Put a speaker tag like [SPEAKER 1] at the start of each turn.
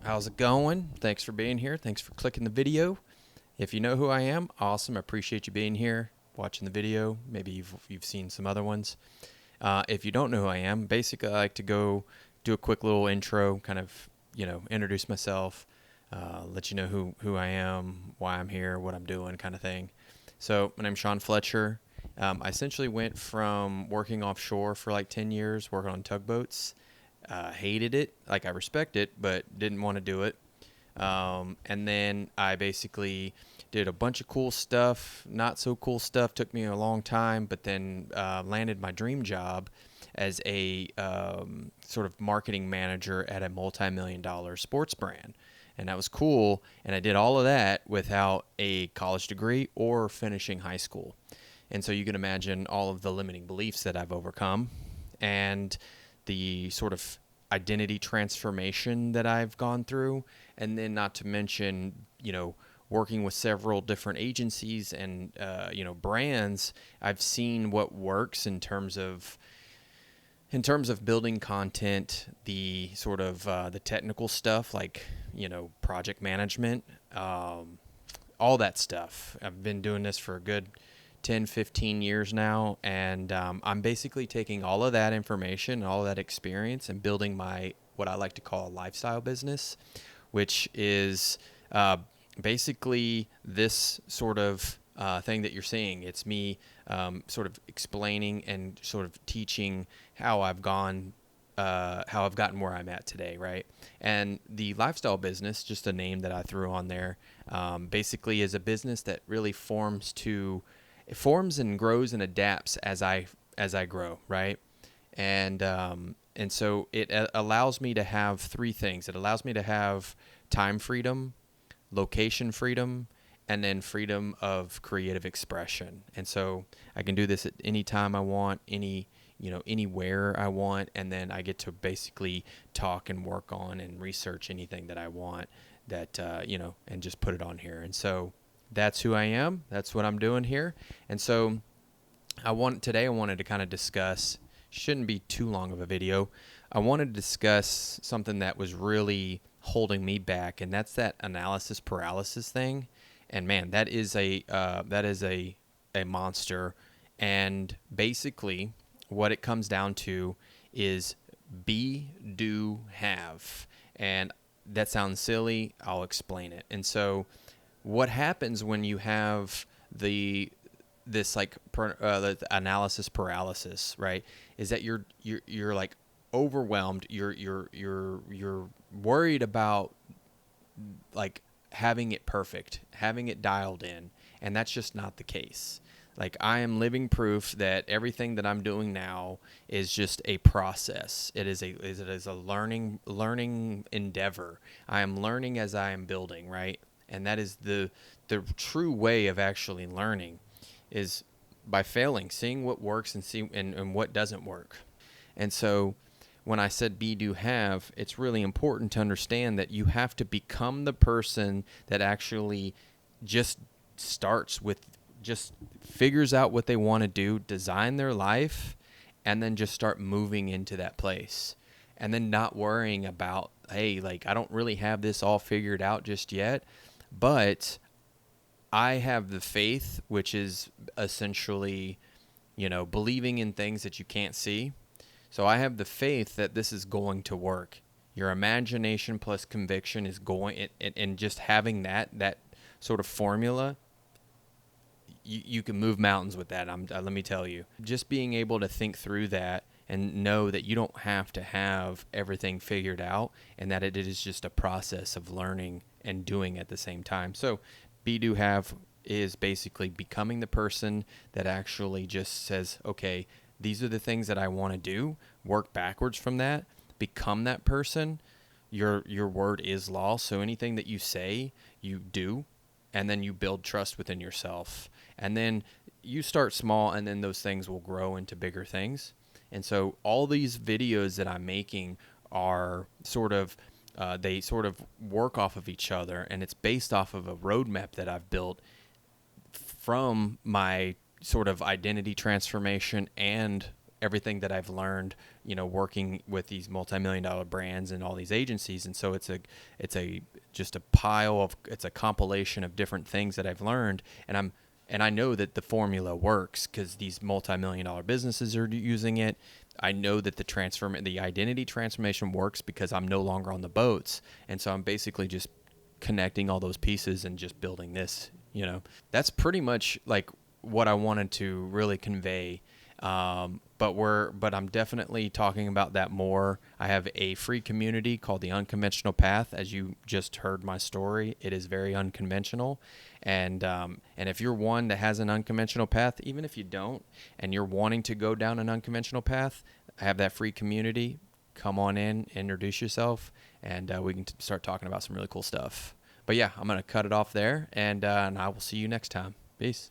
[SPEAKER 1] How's it going? Thanks for being here. Thanks for clicking the video. If you know who I am, awesome. I appreciate you being here, watching the video. Maybe you've seen some other ones. If you don't know who I am, basically I like to go do a quick little intro, kind of, introduce myself, let you know who I am, why I'm here, what I'm doing, kind of thing. So my name's Sean Fletcher. I essentially went from working offshore for like 10 years, working on tugboats. Hated it, like I respect it, but didn't want to do it. And then I basically did a bunch of cool stuff, not so cool stuff, took me a long time, but then landed my dream job as a sort of marketing manager at a multi-million-dollar sports brand. And that was cool. And I did all of that without a college degree or finishing high school. And so you can imagine all of the limiting beliefs that I've overcome and the sort of identity transformation that I've gone through. And then not to mention, working with several different agencies and, brands, I've seen what works in terms of building content, the sort of the technical stuff like, project management, all that stuff. I've been doing this for a good 10, 15 years now, and I'm basically taking all of that information, all of that experience, and building what I like to call a lifestyle business, which is basically this sort of thing that you're seeing. It's me sort of explaining and sort of teaching how I've gotten where I'm at today, right? And the lifestyle business, just a name that I threw on there, basically is a business that really forms and grows and adapts as I grow, right? And so it allows me to have three things. It allows me to have time freedom, location freedom, and then freedom of creative expression. And so I can do this at any time I want, anywhere I want, and then I get to basically talk and work on and research anything that I want that, and just put it on here. And so that's who I am. That's what I'm doing here. And so today I wanted to kind of discuss, shouldn't be too long of a video. I wanted to discuss something that was really holding me back, and that's that analysis paralysis thing. And man, that is a monster. And basically what it comes down to is be, do, have. And that sounds silly. I'll explain it. And so what happens when you have the analysis paralysis, right? Is that you're like overwhelmed. You're worried about like having it perfect, having it dialed in, and that's just not the case. Like, I am living proof that everything that I'm doing now is just a process. It is a learning endeavor. I am learning as I am building, right? And that is the true way of actually learning, is by failing, seeing what works and what doesn't work. And so when I said be, do, have, it's really important to understand that you have to become the person that actually just figures out what they want to do, design their life, and then just start moving into that place. And then not worrying about, hey, like, I don't really have this all figured out just yet, but I have the faith, which is essentially, believing in things that you can't see. So I have the faith that this is going to work. Your imagination plus conviction is going, and just having that sort of formula, you can move mountains with that. Let me tell you, just being able to think through that and know that you don't have to have everything figured out, and that it is just a process of learning and doing at the same time. So be, do, have is basically becoming the person that actually just says, okay, these are the things that I want to do, work backwards from that, become that person. Your word is law, so anything that you say, you do, and then you build trust within yourself. And then you start small, and then those things will grow into bigger things. And so all these videos that I'm making are they sort of work off of each other, and it's based off of a roadmap that I've built from my sort of identity transformation and everything that I've learned, working with these multi-million-dollar brands and all these agencies. And so it's a compilation of different things that I've learned, and I know that the formula works because these multi-million-dollar businesses are using it. I know that the identity transformation works because I'm no longer on the boats, and so I'm basically just connecting all those pieces and just building this. That's pretty much like what I wanted to really convey. But I'm definitely talking about that more. I have a free community called the Unconventional Path. As you just heard my story, it is very unconventional. And if you're one that has an unconventional path, even if you don't, and you're wanting to go down an unconventional path, I have that free community. Come on in, introduce yourself, and we can start talking about some really cool stuff. But yeah, I'm going to cut it off there, and I will see you next time. Peace.